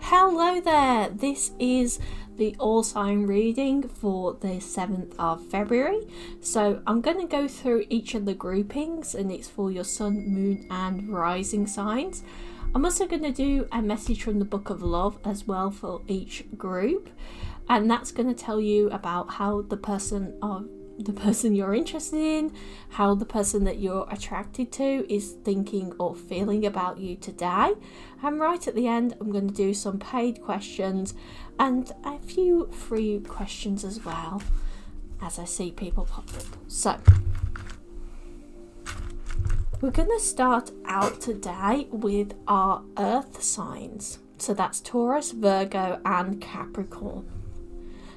Hello there, this is the all sign reading for the 7th of February. So I'm going to go through each of the groupings, and it's for your sun, moon and rising signs. I'm also going to do a message from the Book of Love as well for each group, and that's going to tell you about how the person you're interested in, how the person that you're attracted to is thinking or feeling about you today. And right at the end, I'm going to do some paid questions and a few free questions as well, as I see people pop up. So we're going to start out today with our earth signs. So that's Taurus, Virgo and Capricorn.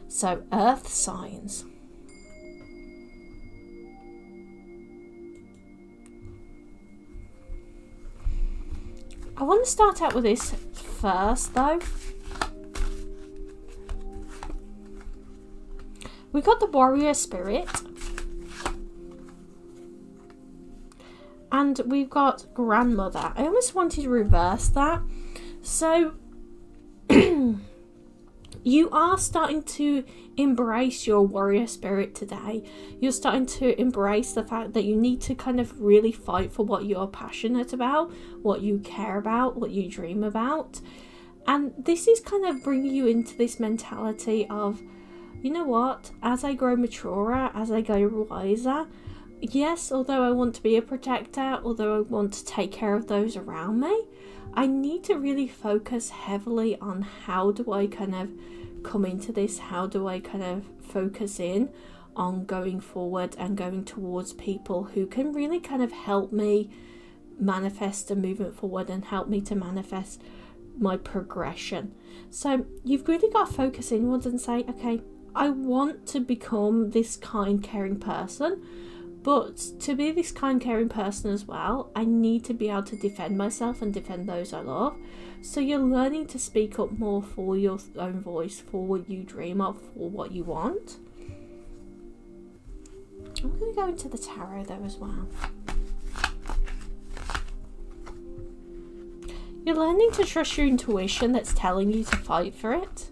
So earth signs. I want to start out with this first though. We got the warrior spirit. And we've got grandmother. I almost wanted to reverse that. So you are starting to embrace your warrior spirit today. You're starting to embrace the fact that you need to kind of really fight for what you're passionate about, what you care about, what you dream about. And this is kind of bringing you into this mentality of, you know what, as I grow maturer, as I go wiser, yes, although I want to be a protector, although I want to take care of those around me, I need to really focus heavily on how do I kind of come into this, how do I kind of focus in on going forward and going towards people who can really kind of help me manifest a movement forward and help me to manifest my progression. So you've really got to focus inwards and say, okay, I want to become this kind, caring person. But to be this kind, caring person as well, I need to be able to defend myself and defend those I love. So you're learning to speak up more for your own voice, for what you dream of, for what you want. I'm going to go into the tarot though as well. You're learning to trust your intuition that's telling you to fight for it.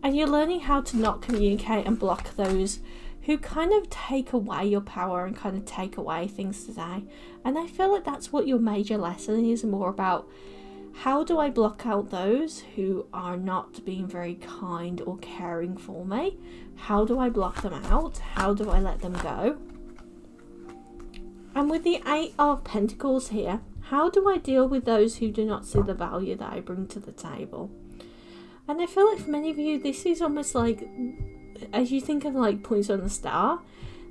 And you're learning how to not communicate and block those who kind of take away your power and kind of take away things today. And I feel like that's what your major lesson is, more about how do I block out those who are not being very kind or caring for me? How do I block them out? How do I let them go? And with the 8 of Pentacles here, how do I deal with those who do not see the value that I bring to the table? And I feel like for many of you, this is almost like, as you think of like points on the star,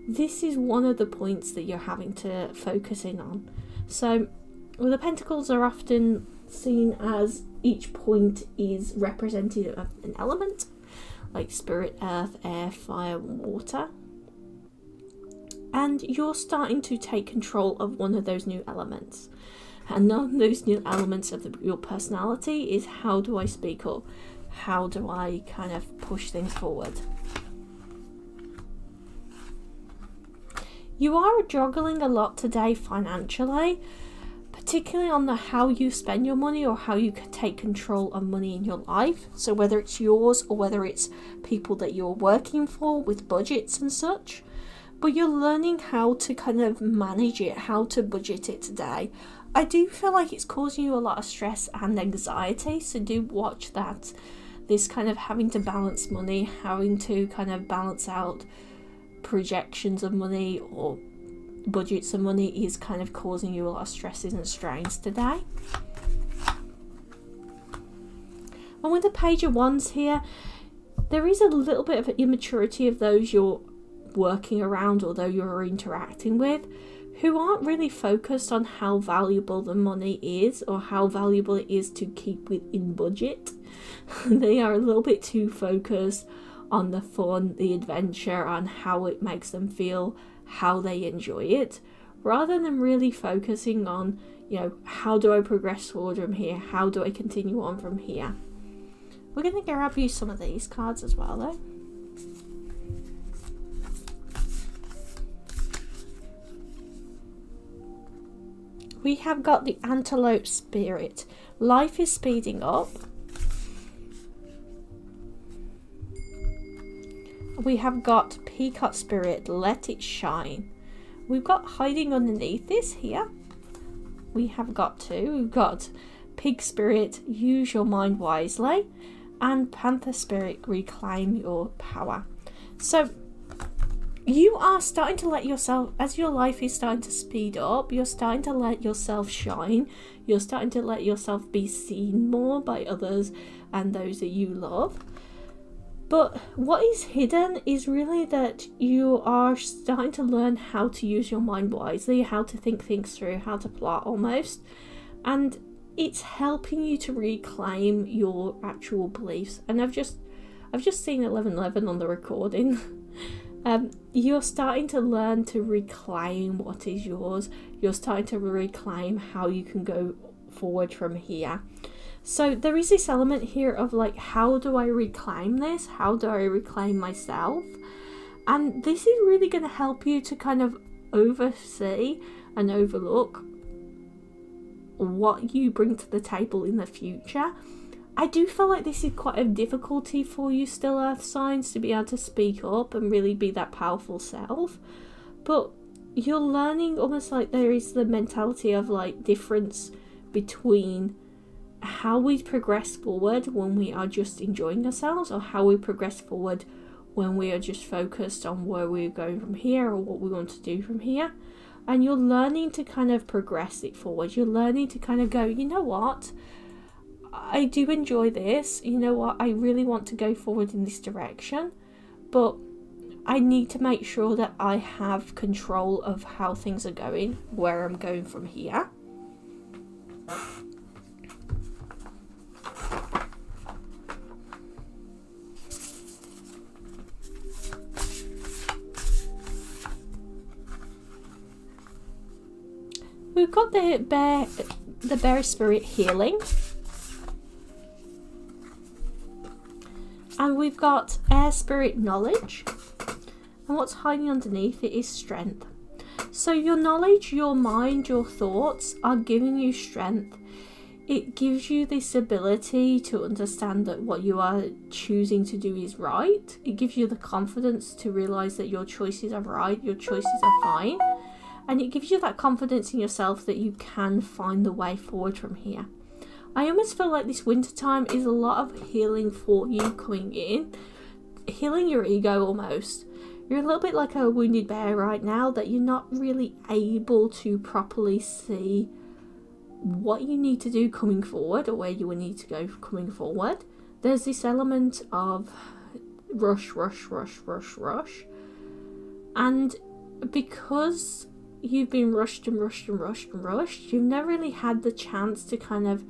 this is one of the points that you're having to focus in on. So well, the pentacles are often seen as each point is representative of an element, like spirit, earth, air, fire, water. And you're starting to take control of one of those new elements. And one of those new elements of your personality is, how do I speak up? How do I kind of push things forward? You are juggling a lot today financially, particularly on the how you spend your money or how you can take control of money in your life. So whether it's yours or whether it's people that you're working for with budgets and such. But you're learning how to kind of manage it, how to budget it today. I do feel like it's causing you a lot of stress and anxiety, so do watch that. This kind of having to balance money, having to kind of balance out projections of money or budgets of money is kind of causing you a lot of stresses and strains today. And with the Page of Wands here, there is a little bit of immaturity of those you're working around or though you're interacting with, who aren't really focused on how valuable the money is or how valuable it is to keep within budget. They are a little bit too focused on the fun, the adventure, on how it makes them feel, how they enjoy it, rather than really focusing on, you know, how do I progress forward from here? How do I continue on from here? We're going to grab you some of these cards as well though. We have got the Antelope Spirit. Life is speeding up. we have got Peacock Spirit, Let It Shine. We've got hiding underneath this here. We have got two. We've got Pig Spirit, Use Your Mind Wisely, and Panther Spirit, Reclaim Your Power. So you are starting to let yourself, as your life is starting to speed up, you're starting to let yourself shine. You're starting to let yourself be seen more by others and those that you love. But what is hidden is really that you are starting to learn how to use your mind wisely, how to think things through, how to plot almost. And it's helping you to reclaim your actual beliefs. And I've just seen 1111 on the recording. You're starting to learn to reclaim what is yours. You're starting to reclaim how you can go forward from here. So there is this element here of like, how do I reclaim this? How do I reclaim myself? And this is really going to help you to kind of oversee and overlook what you bring to the table in the future. I do feel like this is quite a difficulty for you still, Earth signs, to be able to speak up and really be that powerful self. But you're learning almost like there is the mentality of like difference between how we progress forward when we are just enjoying ourselves, or how we progress forward when we are just focused on where we're going from here or what we want to do from here. And you're learning to kind of progress it forward. You're learning to kind of go, you know what, I do enjoy this, you know what, I really want to go forward in this direction, but I need to make sure that I have control of how things are going, where I'm going from here. We've got the bear spirit, Healing. And we've got air spirit, Knowledge. And what's hiding underneath it is Strength. So your knowledge, your mind, your thoughts are giving you strength. It gives you this ability to understand that what you are choosing to do is right. It gives you the confidence to realize that your choices are right, your choices are fine. And it gives you that confidence in yourself that you can find the way forward from here. I almost feel like this winter time is a lot of healing for you coming in. Healing your ego almost. You're a little bit like a wounded bear right now, that you're not really able to properly see what you need to do coming forward, or where you will need to go coming forward. There's this element of rush. And because you've been rushed, you've never really had the chance to kind of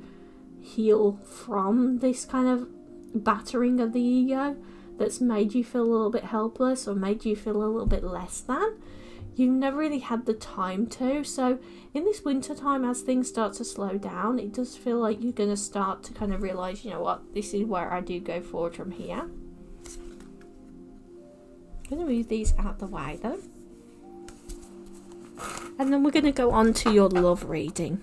heal from this kind of battering of the ego that's made you feel a little bit helpless, or made you feel a little bit less than. You've never really had the time to. So in this winter time, as things start to slow down, it does feel like you're going to start to kind of realize, you know what, this is where I do go forward from here. I'm going to move these out the way though. And then we're going to go on to your love reading.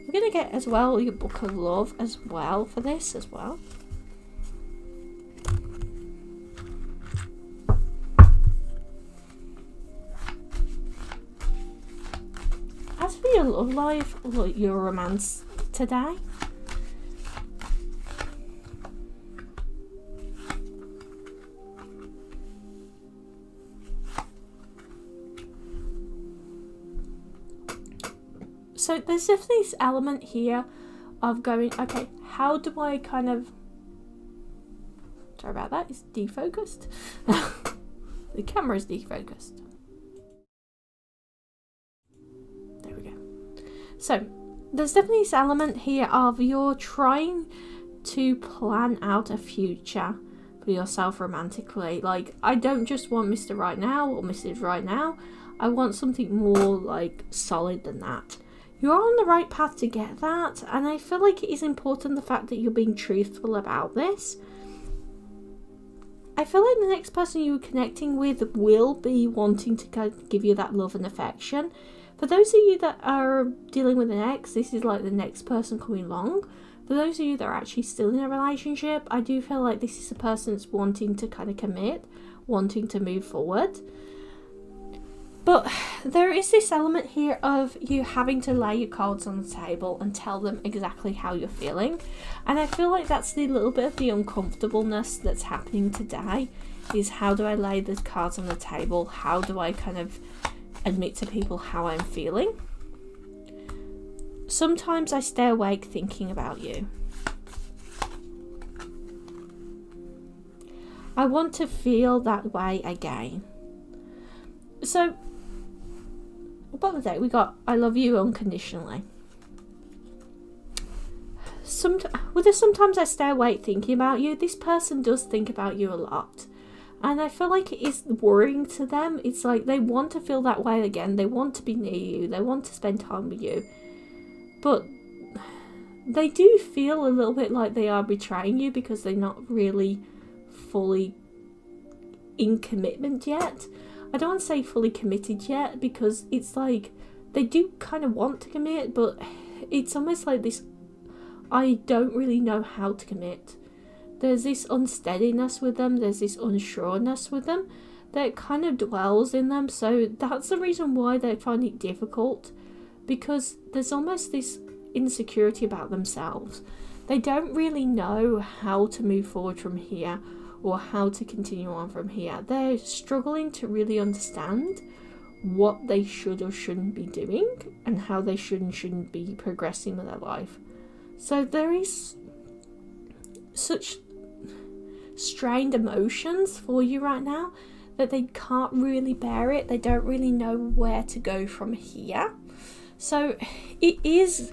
We're going to get as well your book of love as well for this as well. As for your love life, look, your romance today. So there's definitely this element here of going, okay, how do I kind of, sorry about that, it's defocused. The camera's defocused. There we go. So there's definitely this element here of you're trying to plan out a future for yourself romantically. Like, I don't just want Mr. Right Now or Mrs. Right Now. I want something more like solid than that. You're on the right path to get that, and I feel like it is important the fact that you're being truthful about this. I feel like the next person you're connecting with will be wanting to give you that love and affection. For those of you that are dealing with an ex, this is like the next person coming along. For those of you that are actually still in a relationship, I do feel like this is a person that's wanting to kind of commit, wanting to move forward. But there is this element here of you having to lay your cards on the table and tell them exactly how you're feeling. And I feel like that's the little bit of the uncomfortableness that's happening today, is how do I lay the cards on the table? How do I kind of admit to people how I'm feeling? Sometimes I stay awake thinking about you. I want to feel that way again. So, bottom of the day, we got I love you unconditionally. Sometimes I stay awake thinking about you. This person does think about you a lot. And I feel like it is worrying to them. It's like they want to feel that way again. They want to be near you. They want to spend time with you. But they do feel a little bit like they are betraying you because they're not really fully in commitment yet. I don't want to say fully committed yet, because it's like they do kind of want to commit, but it's almost like this, I don't really know how to commit. There's this unsteadiness with them, there's this unsureness with them that kind of dwells in them. So that's the reason why they find it difficult, because there's almost this insecurity about themselves. They don't really know how to move forward from here or how to continue on from here. They're struggling to really understand what they should or shouldn't be doing and how they should and shouldn't be progressing with their life. So there is such strained emotions for you right now that they can't really bear it. They don't really know where to go from here. So it is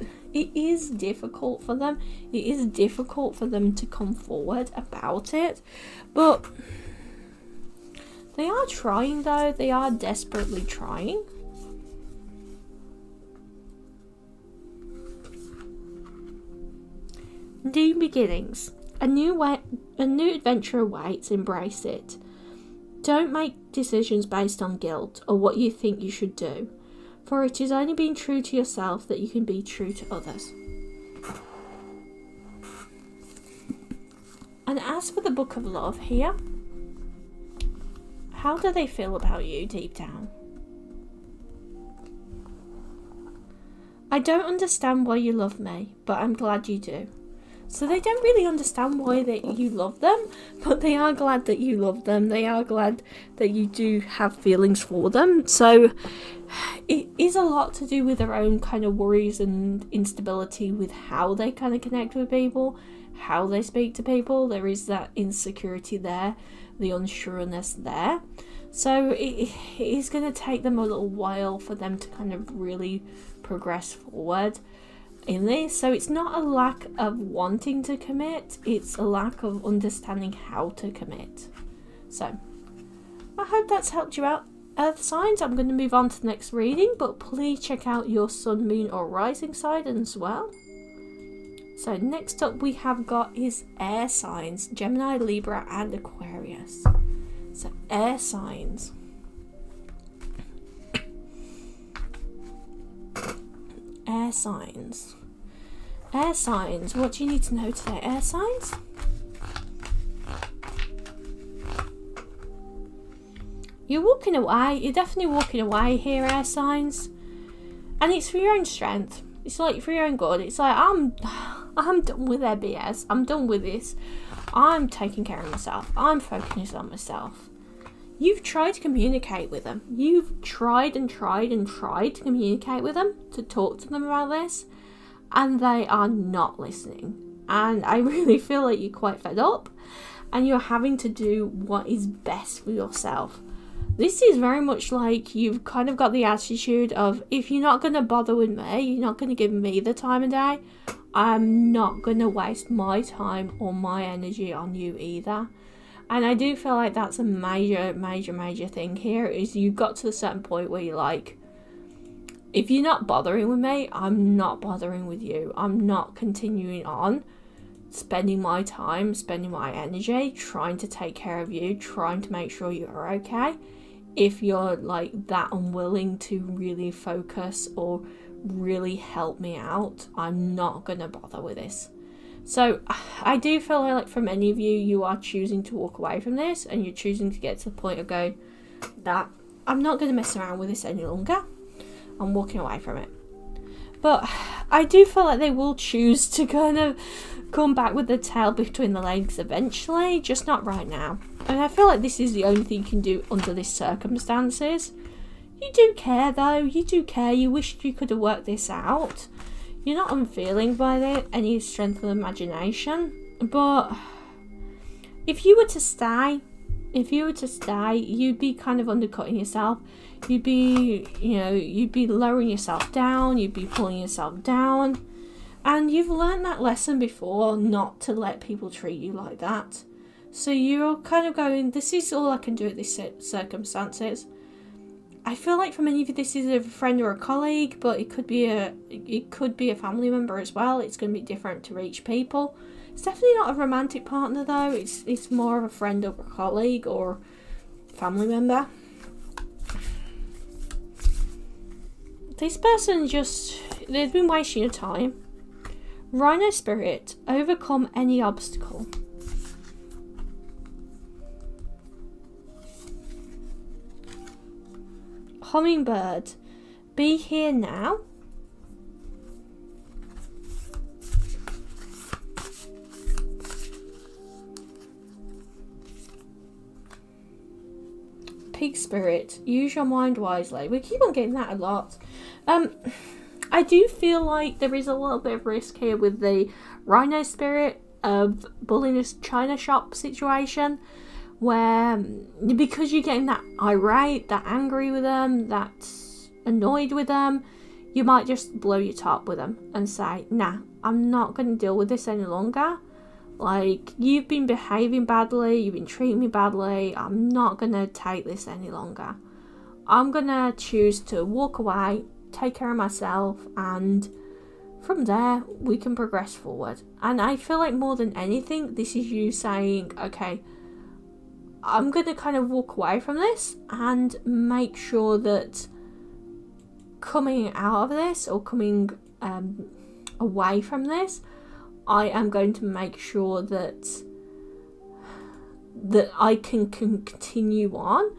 difficult for them. It is difficult for them to come forward about it. But they are trying, though. They are desperately trying. New beginnings. A new adventure awaits. Embrace it. Don't make decisions based on guilt or what you think you should do, for it is only being true to yourself that you can be true to others. And as for the Book of Love here, how do they feel about you deep down? I don't understand why you love me, but I'm glad you do. So they don't really understand why that you love them, but they are glad that you love them. They are glad that you do have feelings for them. So it is a lot to do with their own kind of worries and instability with how they kind of connect with people, how they speak to people. There is that insecurity there, the unsureness there. So it is going to take them a little while for them to kind of really progress forward in this. So it's not a lack of wanting to commit, it's a lack of understanding how to commit. So I hope that's helped you out, Earth signs. I'm going to move on to the next reading, but please check out your sun, moon or rising sign as well. So next up we have got is air signs, Gemini, Libra and Aquarius. So air signs. Air signs. Air signs. What do you need to know today, air signs? You're walking away. You're definitely walking away here, air signs. And it's for your own strength. It's like for your own good. It's like, I'm done with their BS. I'm done with this. I'm taking care of myself. I'm focusing on myself. You've tried to communicate with them. You've tried and tried and tried to communicate with them, to talk to them about this, and they are not listening. And I really feel like you're quite fed up and you're having to do what is best for yourself. This is very much like you've kind of got the attitude of, if you're not going to bother with me, you're not going to give me the time of day, I'm not going to waste my time or my energy on you either. And I do feel like that's a major thing here, is you've got to a certain point where you're like, if you're not bothering with me, I'm not bothering with you. I'm not continuing on spending my time, spending my energy, trying to take care of you, trying to make sure you're okay. If you're like that unwilling to really focus or really help me out, I'm not going to bother with this. So I do feel like for many of you, you are choosing to walk away from this, and you're choosing to get to the point of going, that I'm not going to mess around with this any longer. I'm walking away from it. But I do feel like they will choose to kind of come back with the tail between the legs eventually, just not right now. And I feel like this is the only thing you can do under these circumstances. You do care though, you do care, you wish you could have worked this out. You're not unfeeling by any strength of imagination. But if you were to stay, you'd be kind of undercutting yourself. You'd be lowering yourself down, you'd be pulling yourself down. And you've learned that lesson before, not to let people treat you like that. So you're kind of going, this is all I can do at this circumstances. I feel like for many of you this is a friend or a colleague, but it could be a family member as well. It's going to be different to each people. It's definitely not a romantic partner though. It's more of a friend or a colleague or family member. This person they've been wasting your time. Rhino spirit, overcome any obstacle. Hummingbird, be here now. Pig spirit, use your mind wisely. We keep on getting that a lot. I do feel like there is a little bit of risk here with the Rhino spirit of bullying a china shop situation, where because you're getting that irate, that angry with them, that's annoyed with them, you might just blow your top with them and say, nah, I'm not going to deal with this any longer. Like, you've been behaving badly, you've been treating me badly, I'm not going to take this any longer. I'm going to choose to walk away, take care of myself, and from there we can progress forward. And I feel like more than anything, this is you saying, okay, I'm going to kind of walk away from this and make sure that coming out of this or coming away from this, I am going to make sure that I can continue on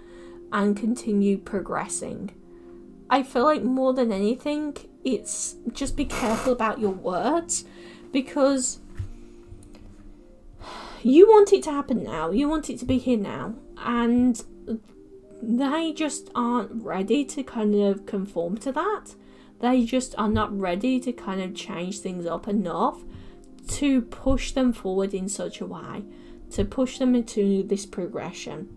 and continue progressing. I feel like more than anything, it's just be careful about your words, because you want it to happen now. You want it to be here now. And they just aren't ready to kind of conform to that. They just are not ready to kind of change things up enough to push them forward in such a way, to push them into this progression.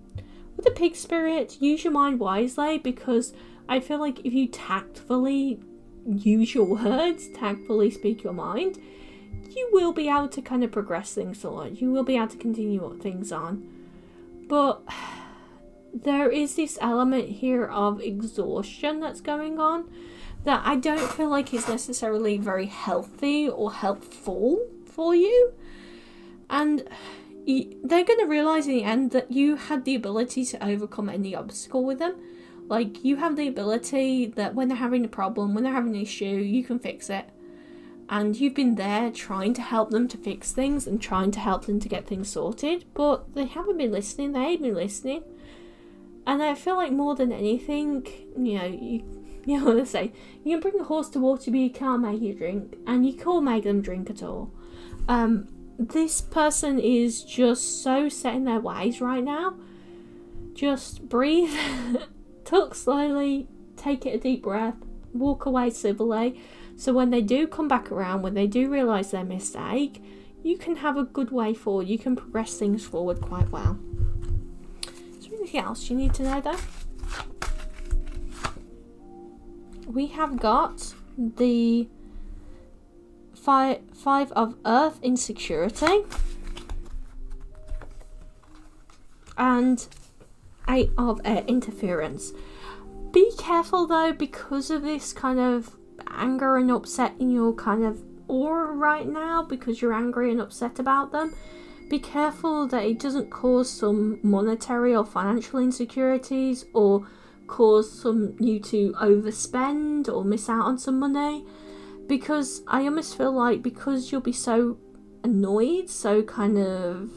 With the pig spirit, use your mind wisely, because I feel like if you tactfully use your words, tactfully speak your mind, you will be able to kind of progress things forward. You will be able to continue things on. But there is this element here of exhaustion that's going on that I don't feel like is necessarily very healthy or helpful for you. And they're going to realise in the end that you had the ability to overcome any obstacle with them. Like, you have the ability that when they're having a problem, when they're having an issue, you can fix it. And you've been there trying to help them to fix things and trying to help them to get things sorted, but they haven't been listening. They ain't been listening. And I feel like more than anything, you know what they say, you can bring a horse to water, but you can't make it drink, and you can't make them drink at all. This person is just so set in their ways right now. Just breathe, talk slowly, take it a deep breath, walk away civilly. So when they do come back around, when they do realise their mistake, you can have a good way forward. You can progress things forward quite well. Is there anything else you need to know though? We have got the five of Earth, insecurity, and 8 of Air, interference. Be careful though, because of this kind of anger and upset in your kind of aura right now, because you're angry and upset about them. Be careful that it doesn't cause some monetary or financial insecurities, or cause you to overspend or miss out on some money, because I almost feel like because you'll be so annoyed, so kind of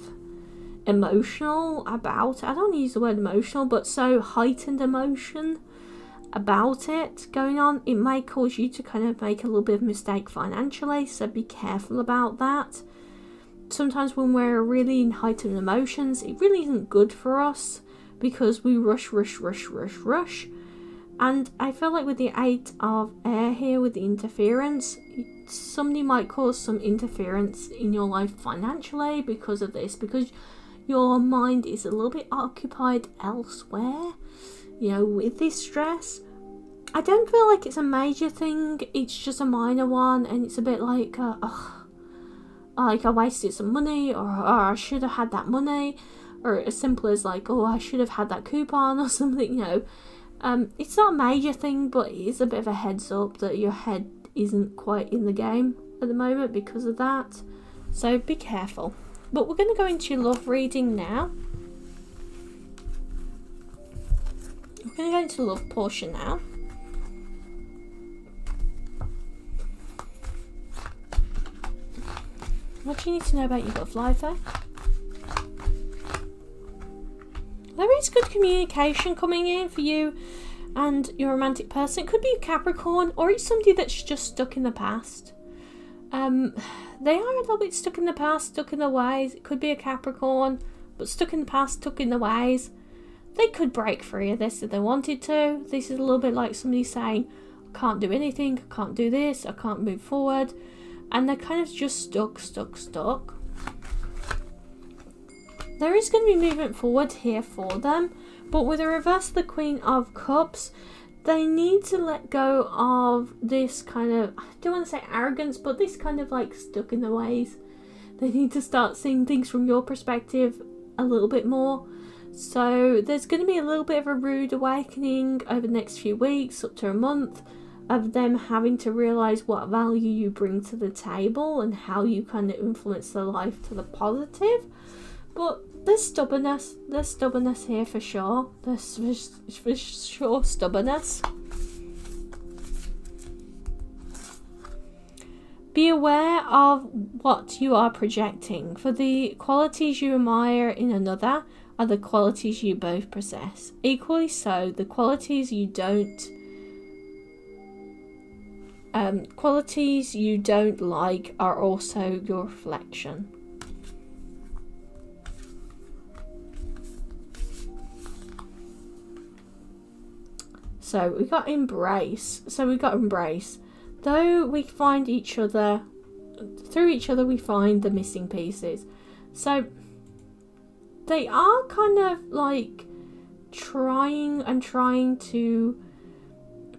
emotional about it. I don't want to use the word emotional, but so heightened emotion about it going on, it may cause you to kind of make a little bit of mistake financially, so be careful about that. Sometimes when we're really in heightened emotions, it really isn't good for us because we rush, and I feel like with the 8 of air here with the interference, somebody might cause some interference in your life financially because of this, because your mind is a little bit occupied elsewhere, you know, with this stress. I don't feel like it's a major thing, it's just a minor one, and it's a bit like, like I wasted some money, or I should have had that money, or as simple as like, oh, I should have had that coupon or something, you know. It's not a major thing, but it is a bit of a heads up that your head isn't quite in the game at the moment because of that. So be careful. But we're going to go into your love reading now. We're going to go into the love portion now. What do you need to know about your love life though? There is good communication coming in for you and your romantic person. It could be a Capricorn, or it's somebody that's just stuck in the past. They are a little bit stuck in the past, stuck in their ways. It could be a Capricorn, but stuck in the past, stuck in their ways. They could break free of this if they wanted to. This is a little bit like somebody saying, I can't do anything, I can't do this, I can't move forward. And they're kind of just stuck. There is going to be movement forward here for them, but with a reverse of the Queen of Cups, they need to let go of this kind of, I don't want to say arrogance, but this kind of like stuck in their ways. They need to start seeing things from your perspective a little bit more. So there's going to be a little bit of a rude awakening over the next few weeks, up to a month, of them having to realise what value you bring to the table and how you kind of influence their life to the positive. But there's stubbornness here for sure. There's for sure stubbornness. Be aware of what you are projecting, for the qualities you admire in another are the qualities you both possess. Equally so, the qualities you don't like are also your reflection. So we got embrace. Though we find each other, through each other we find the missing pieces. So they are kind of like trying to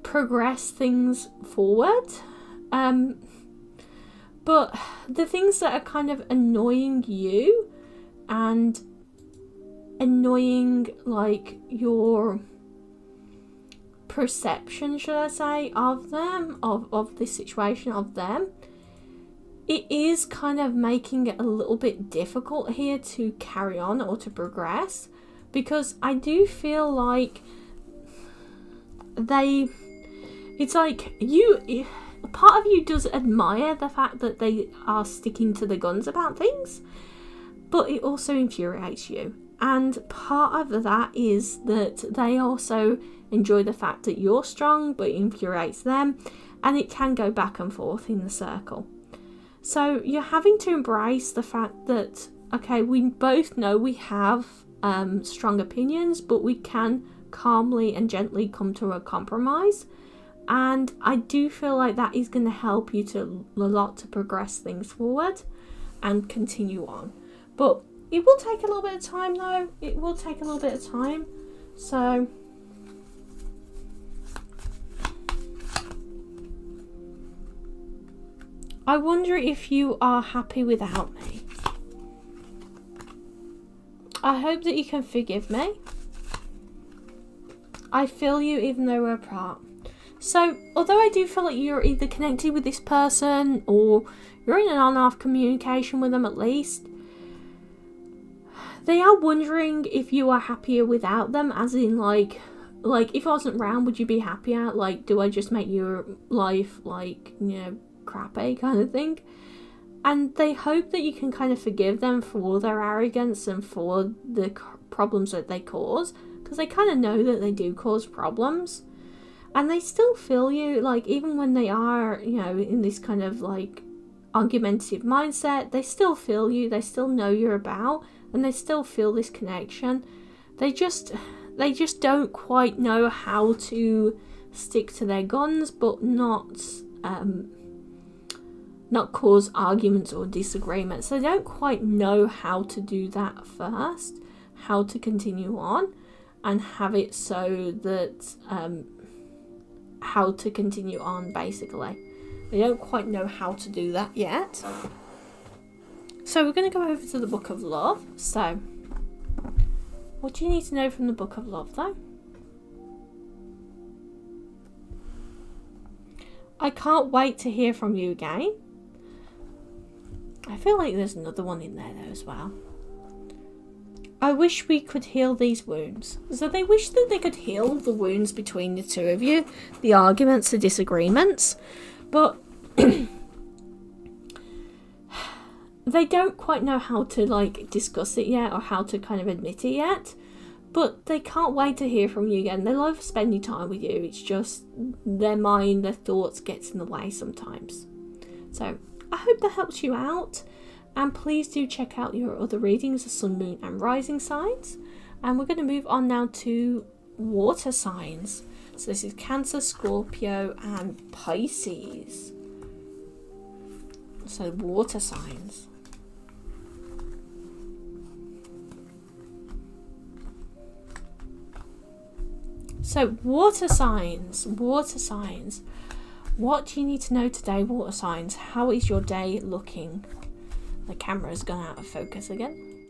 progress things forward. But the things that are kind of annoying you and annoying like your perception, should I say, of them, of this situation, of them, it is kind of making it a little bit difficult here to carry on or to progress, because I do feel like it's like you, part of you does admire the fact that they are sticking to the guns about things, but it also infuriates you. And part of that is that they also enjoy the fact that you're strong, but it infuriates them, and it can go back and forth in the circle. So you're having to embrace the fact that, okay, we both know we have strong opinions, but we can calmly and gently come to a compromise. And I do feel like that is going to help you a lot to progress things forward and continue on. But it will take a little bit of time though. It will take a little bit of time. So I wonder if you are happy without me. I hope that you can forgive me. I feel you even though we're apart. So, although I do feel like you're either connected with this person or you're in an on-off communication with them at least, they are wondering if you are happier without them, as in like if I wasn't around, would you be happier? Like, do I just make your life like, you know, crappy kind of thing? And they hope that you can kind of forgive them for all their arrogance and for the problems that they cause, because they kind of know that they do cause problems. And they still feel you, like, even when they are, you know, in this kind of like argumentative mindset, they still feel you, they still know you're about, and they still feel this connection. They just don't quite know how to stick to their guns, but not cause arguments or disagreements. They don't quite know how to do that first, how to continue on and have it so that how to continue on, basically. They don't quite know how to do that yet. So we're going to go over to the Book of Love. So what do you need to know from the Book of Love, though? I can't wait to hear from you again. I feel like there's another one in there though as well. I wish we could heal these wounds. So they wish that they could heal the wounds between the two of you, the arguments, the disagreements, but they don't quite know how to like discuss it yet, or how to kind of admit it yet. But they can't wait to hear from you again. They love spending time with you. It's just their mind, their thoughts gets in the way sometimes. So I hope that helps you out. And please do check out your other readings, the sun, moon and rising signs. And we're going to move on now to water signs. So this is Cancer, Scorpio and Pisces. So water signs. So water signs. What do you need to know today, water signs? How is your day looking? The camera's gone out of focus again.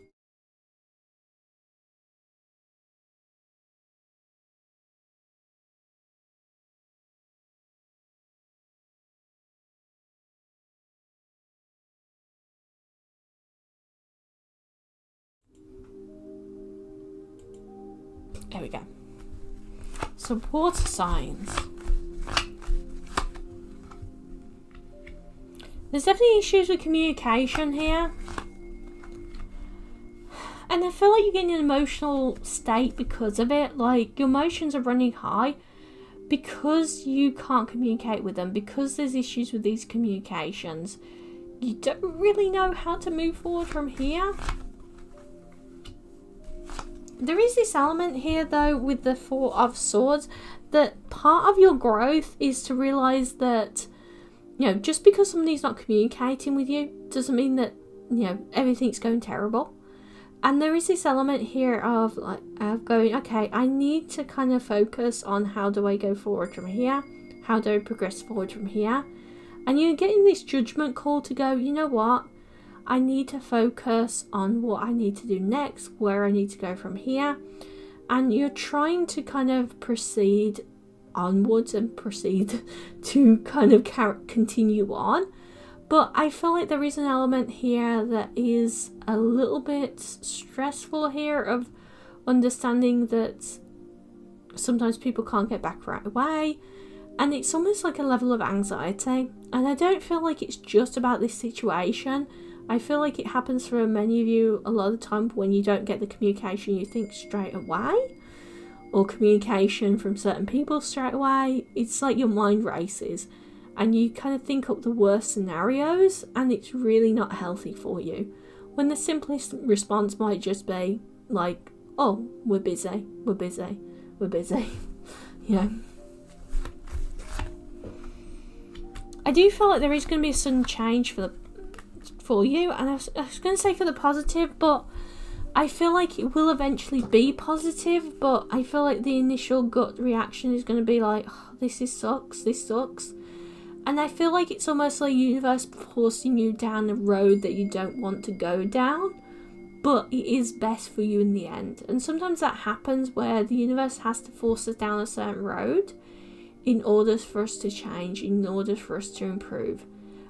There we go. So water signs. There's definitely issues with communication here. And I feel like you're getting an emotional state because of it. Like your emotions are running high because you can't communicate with them, because there's issues with these communications. You don't really know how to move forward from here. There is this element here though with the Four of Swords, that part of your growth is to realize that, you know, just because somebody's not communicating with you doesn't mean that, you know, everything's going terrible. And there is this element here of like going, okay, I need to kind of focus on how do I go forward from here? How do I progress forward from here? And you're getting this judgment call to go, you know what? I need to focus on what I need to do next, where I need to go from here. And you're trying to kind of proceed onwards and proceed to kind of continue on. But I feel like there is an element here that is a little bit stressful here, of understanding that sometimes people can't get back right away. And it's almost like a level of anxiety. And I don't feel like it's just about this situation. I feel like it happens for many of you a lot of the time when you don't get the communication you think straight away, or communication from certain people straight away. It's like your mind races and you kind of think up the worst scenarios, and it's really not healthy for you. When the simplest response might just be like, oh, we're busy. You know. I do feel like there is going to be a sudden change for you, and I was going to say for the positive, but I feel like it will eventually be positive. But I feel like the initial gut reaction is going to be like, oh, this sucks. And I feel like it's almost like the universe forcing you down a road that you don't want to go down, but it is best for you in the end. And sometimes that happens where the universe has to force us down a certain road in order for us to change, in order for us to improve.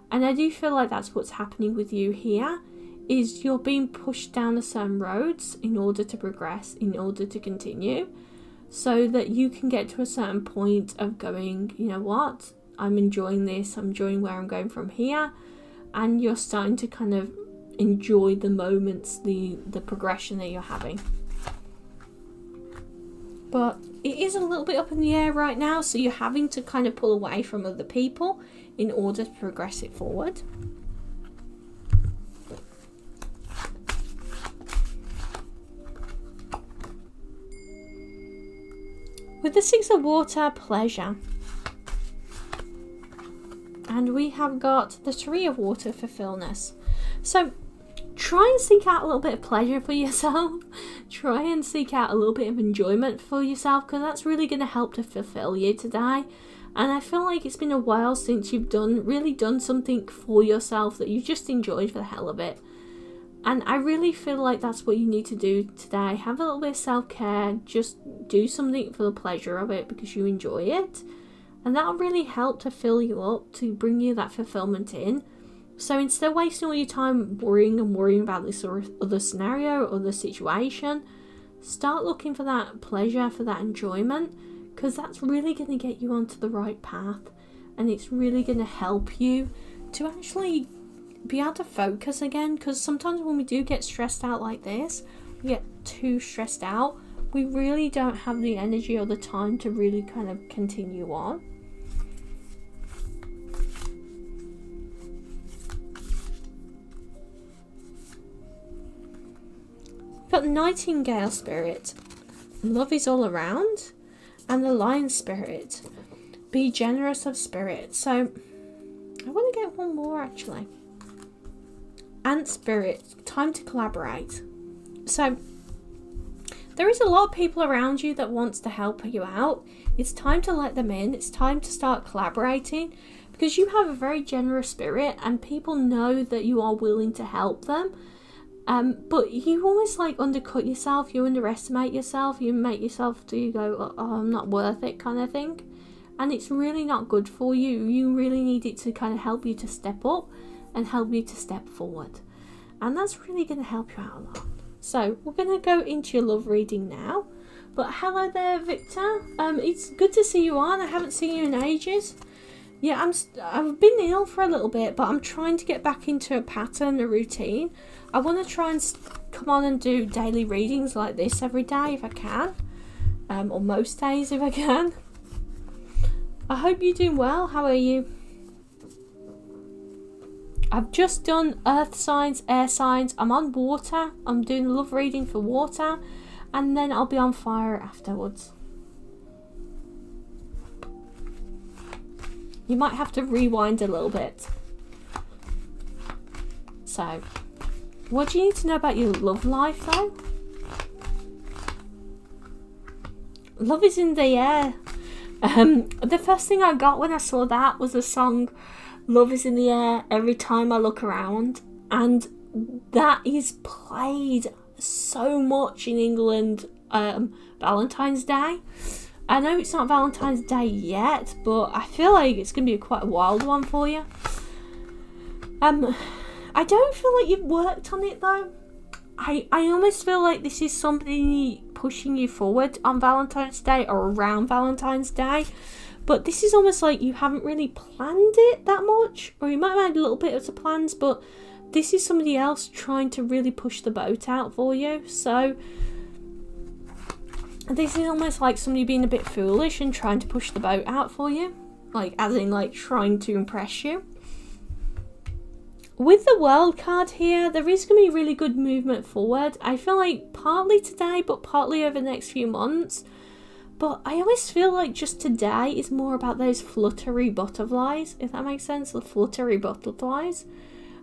And I do feel like that's what's happening with you here, is you're being pushed down a certain roads in order to progress, in order to continue, so that you can get to a certain point of going, you know what, I'm enjoying this, I'm enjoying where I'm going from here, and you're starting to kind of enjoy the moments, the progression that you're having. But it is a little bit up in the air right now, so you're having to kind of pull away from other people in order to progress it forward. With the Six of Water, pleasure. And we have got the Three of Water, fulfillment. So try and seek out a little bit of pleasure for yourself. Try and seek out a little bit of enjoyment for yourself, because that's really going to help to fulfill you today. And I feel like it's been a while since you've really done something for yourself that you just enjoyed for the hell of it. And I really feel like that's what you need to do today. Have a little bit of self-care. Just do something for the pleasure of it because you enjoy it. And that'll really help to fill you up, to bring you that fulfillment in. So instead of wasting all your time worrying about this other scenario or other situation, start looking for that pleasure, for that enjoyment, because that's really going to get you onto the right path. And it's really going to help you to actually be able to focus again, because sometimes when we do get stressed out like this, we get too stressed out, we really don't have the energy or the time to really kind of continue on. Got the Nightingale spirit, love is all around, and the Lion spirit, be generous of spirit. So I want to get one more actually. Ant spirit, time to collaborate. So there is a lot of people around you that wants to help you out. It's time to let them in. It's time to start collaborating, because you have a very generous spirit and people know that you are willing to help them. But you almost like undercut yourself, you underestimate yourself, you make yourself do go, oh, I'm not worth it kind of thing. And it's really not good for you. You really need it to kind of help you to step up and help you to step forward. And that's really going to help you out a lot. So we're going to go into your love reading now. But hello there, Victor. It's good to see you on. I haven't seen you in ages. Yeah, I've been ill for a little bit, but I'm trying to get back into a pattern, a routine. I want to try and come on and do daily readings like this every day if I can. Or most days if I can. I hope you're doing well. How are you? I've just done earth signs, air signs. I'm on water. I'm doing a love reading for water. And then I'll be on fire afterwards. You might have to rewind a little bit. So, what do you need to know about your love life though? Love is in the air. The first thing I got when I saw that was a song, Love is in the Air, Every Time I Look Around. And that is played so much in England Valentine's Day. I know it's not Valentine's Day yet, but I feel like it's going to be quite a wild one for you. I don't feel like you've worked on it though. I almost feel like this is somebody pushing you forward on Valentine's Day or around Valentine's Day. But this is almost like you haven't really planned it that much. Or you might have had a little bit of the plans, but this is somebody else trying to really push the boat out for you. So this is almost like somebody being a bit foolish and trying to push the boat out for you. Like, as in, like, trying to impress you. With the World card here, there is going to be really good movement forward. I feel like partly today, but partly over the next few months. But I always feel like just today is more about those fluttery butterflies, if that makes sense. The fluttery butterflies.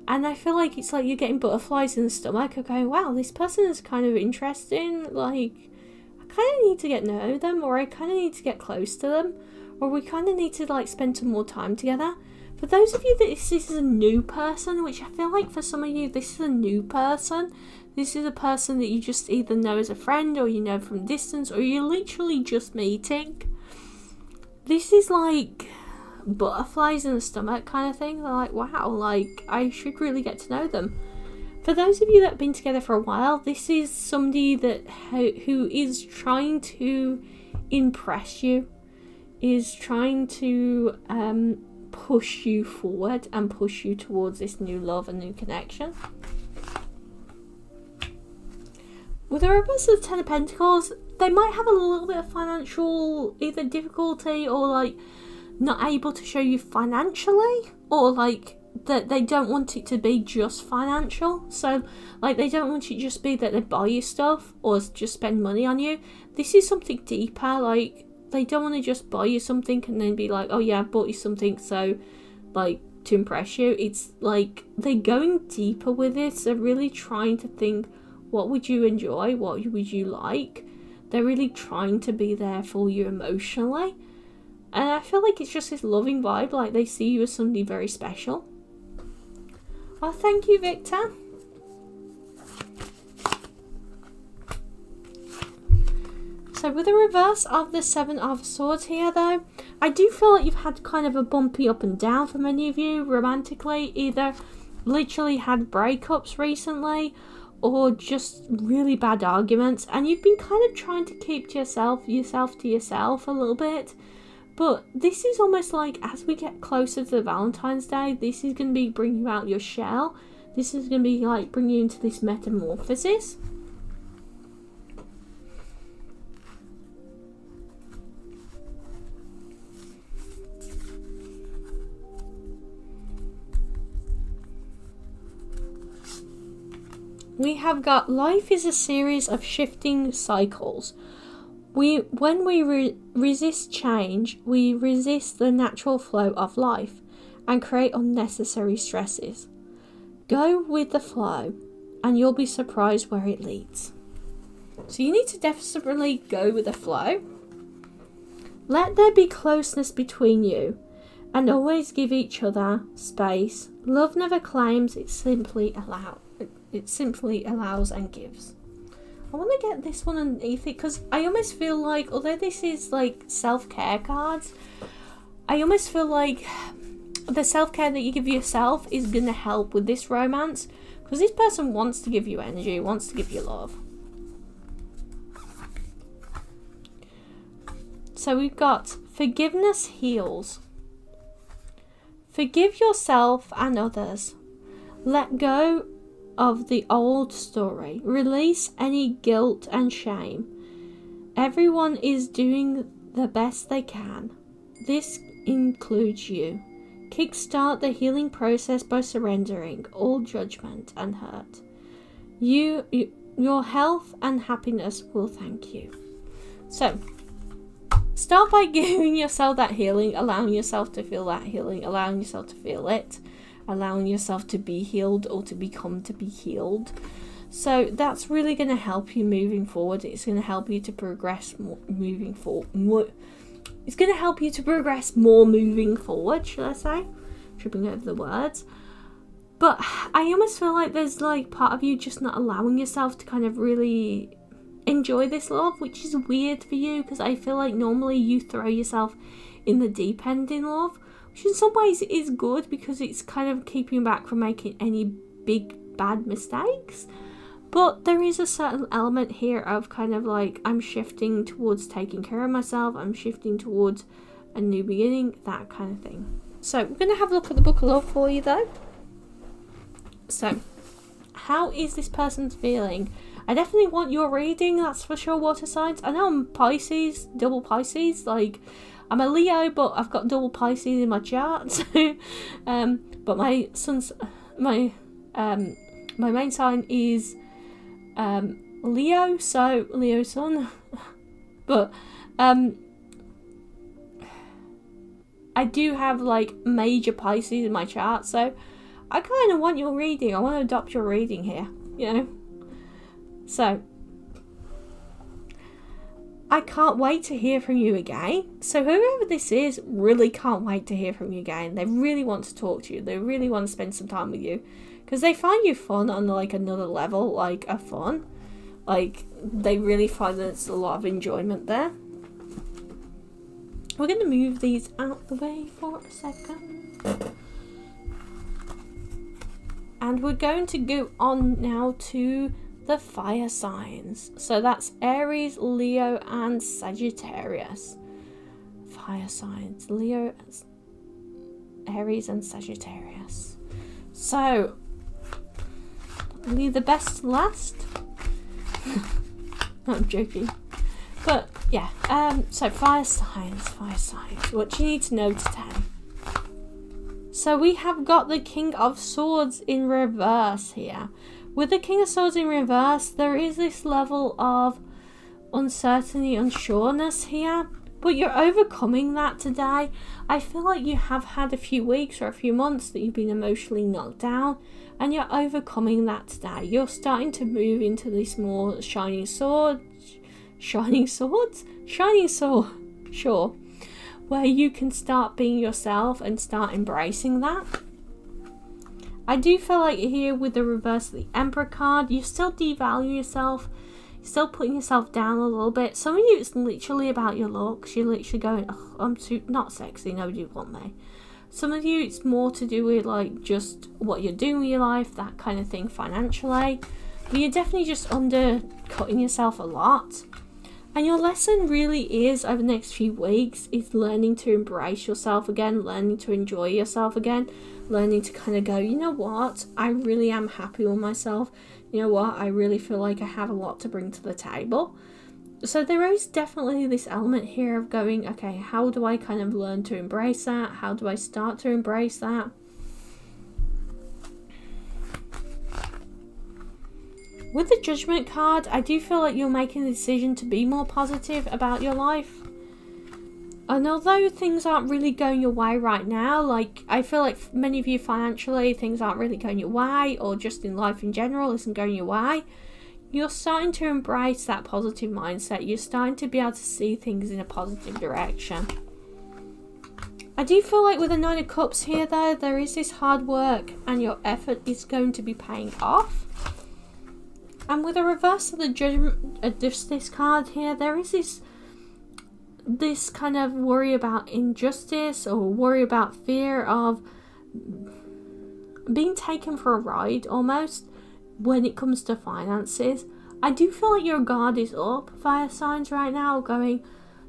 And I feel like it's like you're getting butterflies in the stomach. You're going, wow, this person is kind of interesting. Like, I kind of need to get to know them, or I kind of need to get close to them, or we kind of need to like spend some more time together. For those of you that this is a new person, which I feel like for some of you this is a new person. This is a person that you just either know as a friend, or you know from distance, or you're literally just meeting. This is like butterflies in the stomach kind of thing. They're like, wow, like I should really get to know them. For those of you that have been together for a while, this is somebody that who is trying to impress you, is trying to push you forward and push you towards this new love and new connection. With the reverse of the Ten of Pentacles, they might have a little bit of financial either difficulty, or like not able to show you financially, or like that they don't want it to be just financial. So like they don't want it to just be that they buy you stuff or just spend money on you. This is something deeper. Like they don't want to just buy you something and then be like, oh yeah, I bought you something so like to impress you. It's like they're going deeper with it. They're really trying to think, what would you enjoy, what would you like. They're really trying to be there for you emotionally. And I feel like it's just this loving vibe, like they see you as somebody very special. Oh, thank you, Victor. So with the reverse of the Seven of Swords here though, I do feel like you've had kind of a bumpy up and down for many of you romantically. Either literally had breakups recently, or just really bad arguments, and you've been kind of trying to keep to yourself to yourself a little bit. But this is almost like, as we get closer to Valentine's Day, this is going to be bringing you out your shell. This is going to be like bringing you into this metamorphosis. We have got, life is a series of shifting cycles. When we resist change, we resist the natural flow of life and create unnecessary stresses. Go with the flow and you'll be surprised where it leads. So you need to definitely go with the flow. Let there be closeness between you and always give each other space. Love never claims, it simply allows and gives. I want to get this one underneath it because I almost feel like, although this is like self-care cards, I almost feel like the self-care that you give yourself is going to help with this romance, because this person wants to give you energy, wants to give you love. So we've got forgiveness heals. Forgive yourself and others. Let go of the old story. Release any guilt and shame. Everyone is doing the best they can. This includes you. Kickstart the healing process by surrendering all judgment and hurt. Your health and happiness will thank you. So, start by giving yourself that healing, allowing yourself to feel that healing, allowing yourself to feel it. Allowing yourself to be healed or to become to be healed. So that's really going to help you moving forward. It's going to help you to progress moving forward. It's going to help you to progress more moving forward, should I say? Tripping over the words. But I almost feel like there's like part of you just not allowing yourself to kind of really enjoy this love, which is weird for you, because I feel like normally you throw yourself in the deep end in love. Which in some ways is good, because it's kind of keeping you back from making any big bad mistakes. But there is a certain element here of kind of like, I'm shifting towards taking care of myself, I'm shifting towards a new beginning, that kind of thing. So we're going to have a look at the Book of Love for you though. So, how is this person feeling? I definitely want your reading, that's for sure, water signs. I know I'm Pisces, double Pisces, like I'm a Leo, but I've got double Pisces in my chart. So, but my son's my main sign is Leo, so Leo sun. But I do have like major Pisces in my chart, so I kind of want your reading. I want to adopt your reading here, you know. So I can't wait to hear from you again. So whoever this is really can't wait to hear from you again. They really want to talk to you. They really want to spend some time with you, because they find you fun on like another level, like a fun. Like they really find that there's a lot of enjoyment there. We're going to move these out the way for a second. And we're going to go on now to the fire signs. So that's Aries, Leo and Sagittarius. Fire signs, Leo, Aries and Sagittarius. So, leave the best to last. I'm joking. But, yeah. So, fire signs. What do you need to know today? So, we have got the King of Swords in reverse here. With the King of Swords in reverse, there is this level of uncertainty, unsureness here. But you're overcoming that today. I feel like you have had a few weeks or a few months that you've been emotionally knocked down, and you're overcoming that today. You're starting to move into this more shining sword, sure, where you can start being yourself and start embracing that. I do feel like here with the reverse of the Emperor card, you still devalue yourself. Still putting yourself down a little bit. Some of you, it's literally about your looks. You're literally going, oh, I'm too not sexy, nobody would want me. Some of you, it's more to do with like just what you're doing with your life, that kind of thing financially. But you're definitely just undercutting yourself a lot. And your lesson really is, over the next few weeks, is learning to embrace yourself again, learning to enjoy yourself again, learning to kind of go, you know what, I really am happy with myself. You know what, I really feel like I have a lot to bring to the table. So there is definitely this element here of going, okay, how do I kind of learn to embrace that? How do I start to embrace that? With the Judgment card, I do feel like you're making a decision to be more positive about your life. And although things aren't really going your way right now, like I feel like many of you financially, things aren't really going your way, or just in life in general isn't going your way, you're starting to embrace that positive mindset. You're starting to be able to see things in a positive direction. I do feel like with the Nine of Cups here though, there is this hard work and your effort is going to be paying off. And with the reverse of the Judgment, this card here, there is this kind of worry about injustice, or worry about fear of being taken for a ride almost when it comes to finances. I do feel like your guard is up, fire signs, right now, going,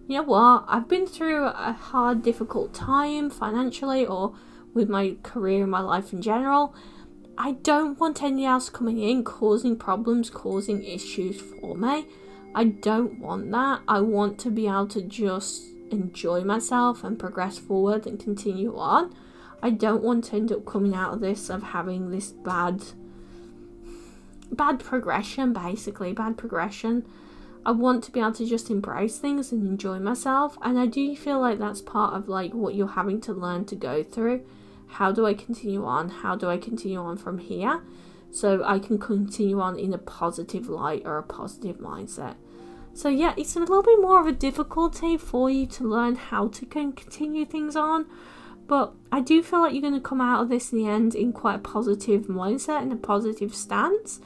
you know what, I've been through a hard, difficult time financially or with my career and my life in general. I don't want anything else coming in, causing problems, causing issues for me. I don't want that. I want to be able to just enjoy myself and progress forward and continue on. I don't want to end up coming out of this of having this bad progression, basically, bad progression. I want to be able to just embrace things and enjoy myself. And I do feel like that's part of like what you're having to learn to go through. How do I continue on? How do I continue on from here? So I can continue on in a positive light or a positive mindset. So yeah, it's a little bit more of a difficulty for you to learn how to continue things on. But I do feel like you're going to come out of this in the end in quite a positive mindset and a positive stance.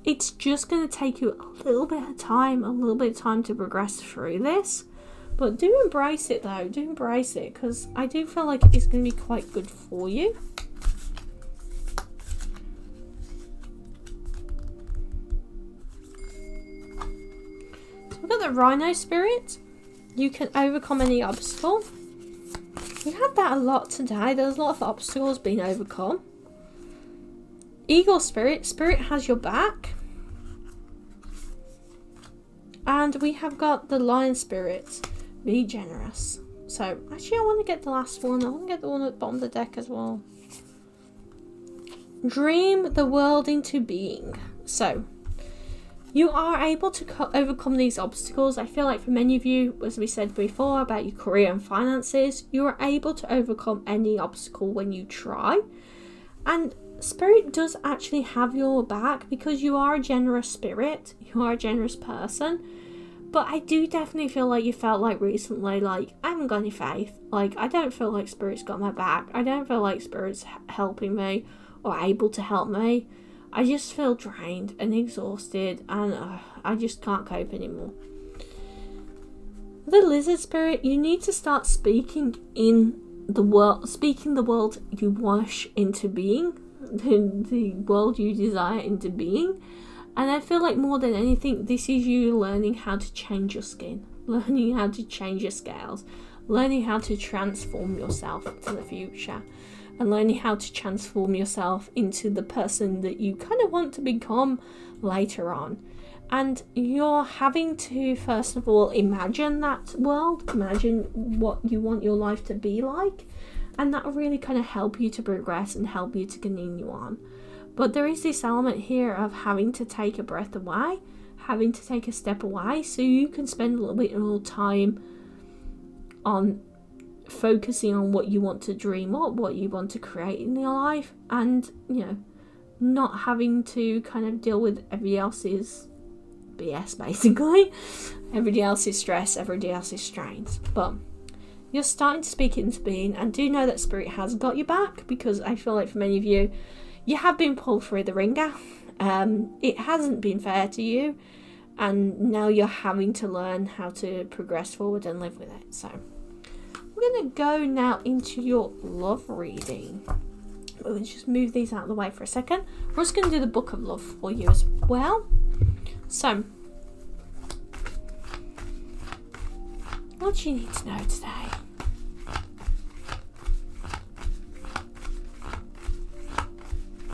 It's just going to take you a little bit of time to progress through this. But do embrace it though, do embrace it, because I do feel like it's going to be quite good for you. So we've got the Rhino Spirit. You can overcome any obstacle. We had that a lot today. There's a lot of obstacles being overcome. Eagle Spirit. Spirit has your back. And we have got the Lion Spirit. Be generous. So, actually, I want to get the last one. I want to get the one at the bottom of the deck as well. Dream the world into being. So, you are able to overcome these obstacles. I feel like for many of you, as we said before about your career and finances, you are able to overcome any obstacle when you try. And Spirit does actually have your back because you are a generous spirit. You are a generous person. But I do definitely feel like you felt like recently, like, I haven't got any faith. Like, I don't feel like Spirit's got my back. I don't feel like Spirit's helping me or able to help me. I just feel drained and exhausted, and I just can't cope anymore. The Lizard Spirit, you need to start speaking the world you wish into being, the world you desire into being. And I feel like more than anything, this is you learning how to change your skin, learning how to change your scales, learning how to transform yourself for the future, and learning how to transform yourself into the person that you kind of want to become later on. And you're having to, first of all, imagine that world, imagine what you want your life to be like, and that will really kind of help you to progress and help you to continue on. But there is this element here of having to take a breath away, having to take a step away, so you can spend a little bit more time on focusing on what you want to dream up, what you want to create in your life, and, you know, not having to kind of deal with everybody else's BS, basically. Everybody else's stress, everybody else's strains. But you're starting to speak into being, and do know that Spirit has got your back, because I feel like for many of you, you have been pulled through the ringer. It hasn't been fair to you, and now you're having to learn how to progress forward and live with it. So we're going to go now into your love reading. We'll just move these out of the way for a second. We're just going to do the Book of Love for you as well. So, what do you need to know today?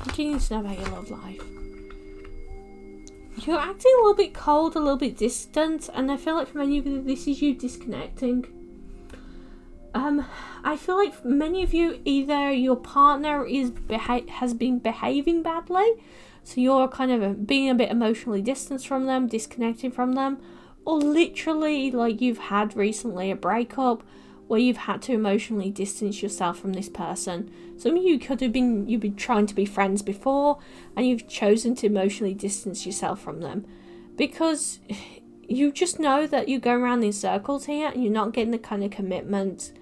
What do you need to know about your love life? You're acting a little bit cold, a little bit distant, and I feel like for many of you, this is you disconnecting. I feel like for many of you, either your partner has been behaving badly, so you're kind of being a bit emotionally distanced from them, disconnecting from them, or literally like you've had recently a breakup where you've had to emotionally distance yourself from this person. Some of you could have been, you've been trying to be friends before, and you've chosen to emotionally distance yourself from them because you just know that you're going around in circles here and you're not getting the kind of commitment,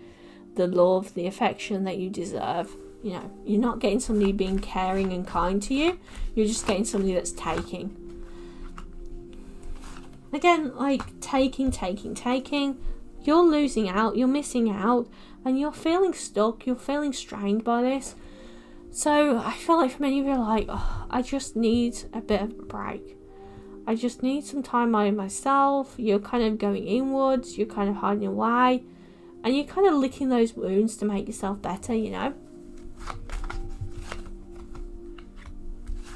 the love, the affection that you deserve. You know, you're not getting somebody being caring and kind to you. You're just getting somebody that's taking. Again, like taking. You're losing out, you're missing out, and you're feeling stuck, you're feeling strained by this. So I feel like for many of you are like, oh, I just need a bit of a break. I just need some time by myself. You're kind of going inwards, you're kind of hiding away, and you're kind of licking those wounds to make yourself better, you know.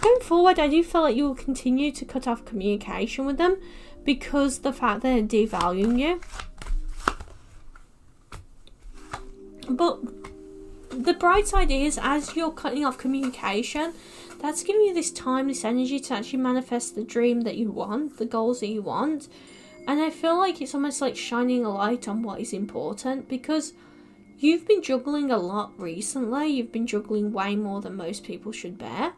Going forward, I do feel like you will continue to cut off communication with them because the fact they're devaluing you. But the bright side is, as you're cutting off communication, that's giving you this time, this energy to actually manifest the dream that you want, the goals that you want. And I feel like it's almost like shining a light on what is important, because you've been juggling a lot recently. You've been juggling way more than most people should bear.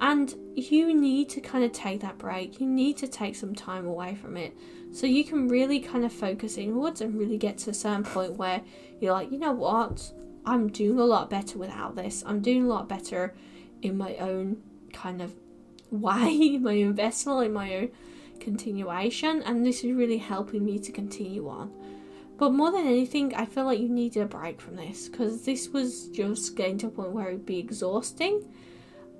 And you need to kind of take that break. You need to take some time away from it so you can really kind of focus inwards and really get to a certain point where you're like, you know what? I'm doing a lot better without this. I'm doing a lot better in my own kind of way, my own vessel, in my own continuation. And this is really helping me to continue on. But more than anything, I feel like you needed a break from this because this was just getting to a point where it would be exhausting.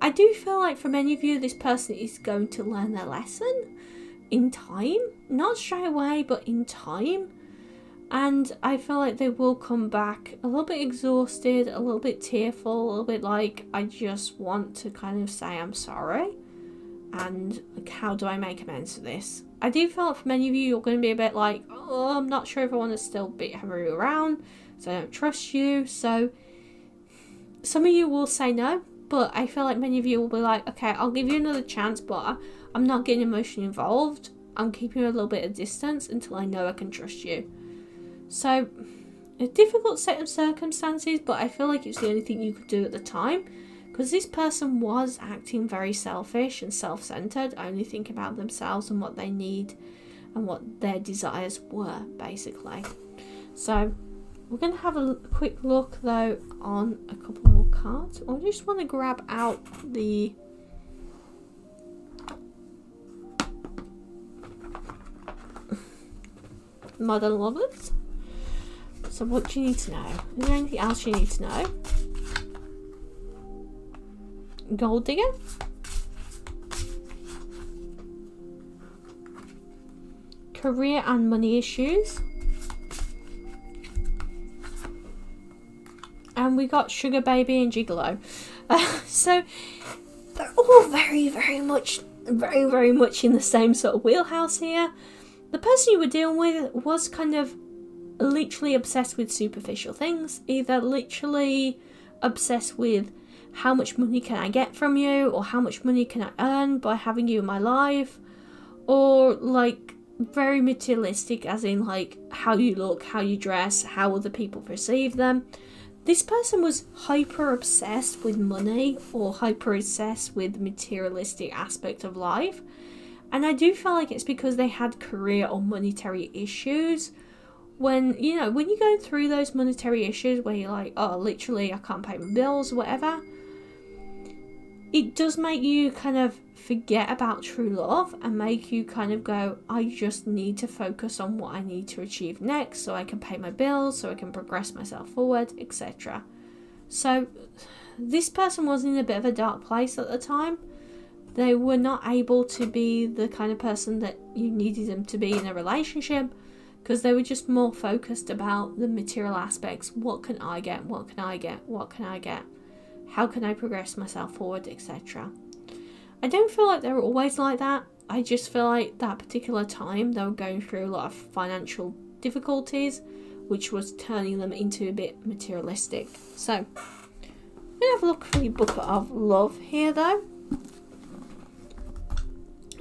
I do feel like for many of you, this person is going to learn their lesson in time. Not straight away, but in time. And I feel like they will come back a little bit exhausted, a little bit tearful, a little bit like, I just want to kind of say I'm sorry. And like, how do I make amends for this? I do feel like for many of you, you're going to be a bit like, oh, I'm not sure if I want to still have you around, so I don't trust you. So some of you will say no. But I feel like many of you will be like, okay, I'll give you another chance, but I'm not getting emotionally involved. I'm keeping a little bit of distance until I know I can trust you. So, a difficult set of circumstances, but I feel like it's the only thing you could do at the time. Because this person was acting very selfish and self-centered, only thinking about themselves and what they need and what their desires were, basically. So, we're going to have a quick look, though, on a couple more cards. I just want to grab out the Mother Lovers. So what do you need to know? Is there anything else you need to know? Gold Digger. Career and money issues. and we got Sugar Baby and Gigolo. So they're all very, very much in the same sort of wheelhouse here. The person you were dealing with was kind of literally obsessed with superficial things, either literally obsessed with how much money can I get from you, or how much money can I earn by having you in my life, or like very materialistic, as in like how you look, how you dress, how other people perceive them. This person was hyper obsessed with money, or hyper obsessed with the materialistic aspect of life, and I do feel like it's because they had career or monetary issues. When you're going through those monetary issues where you're like, oh, literally I can't pay my bills or whatever, it does make you kind of forget about true love and make you kind of go, I just need to focus on what I need to achieve next so I can pay my bills, so I can progress myself forward, etc. So this person was in a bit of a dark place at the time. They were not able to be the kind of person that you needed them to be in a relationship, because they were just more focused about the material aspects. What can I get? What can I get? What can I get? How can I progress myself forward, etc. I don't feel like they were always like that. I just feel like that particular time they were going through a lot of financial difficulties, which was turning them into a bit materialistic. So, I'm going to have a look for the Book of Love here though.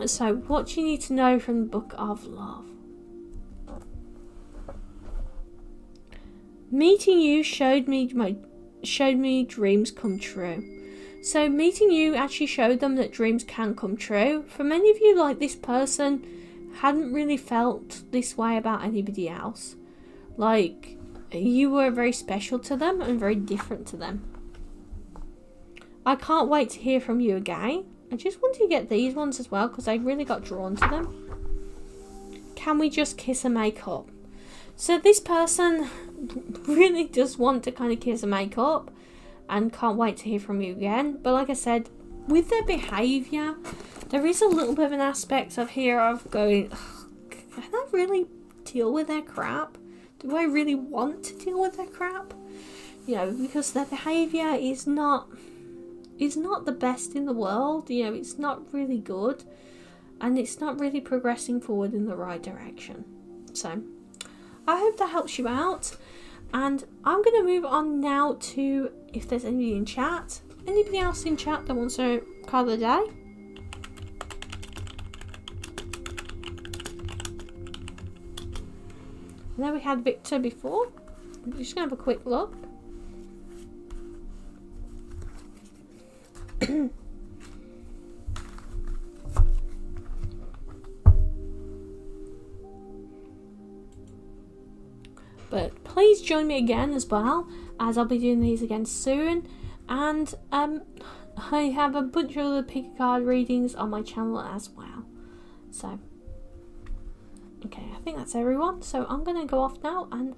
So, what do you need to know from the Book of Love? Meeting you showed me dreams come true. So meeting you actually showed them that dreams can come true. For many of you, like, this person hadn't really felt this way about anybody else. Like, you were very special to them and very different to them. I can't wait to hear from you again. I just wanted to get these ones as well because I really got drawn to them. Can we just kiss and make up? So this person really does want to kind of kiss and make up and can't wait to hear from you again. But like I said, with their behaviour, there is a little bit of an aspect of here of going, can I really deal with their crap? Do I really want to deal with their crap? Because their behaviour is not the best in the world. It's not really good, and it's not really progressing forward in the right direction. So I hope that helps you out. And I'm going to move on now to if there's anybody in chat. Anybody else in chat that wants a card of the day? I know we had Victor before. I'm just going to have a quick look. But please join me again as well, as I'll be doing these again soon. And I have a bunch of other pick a card readings on my channel as well. So, okay, I think that's everyone. So I'm going to go off now and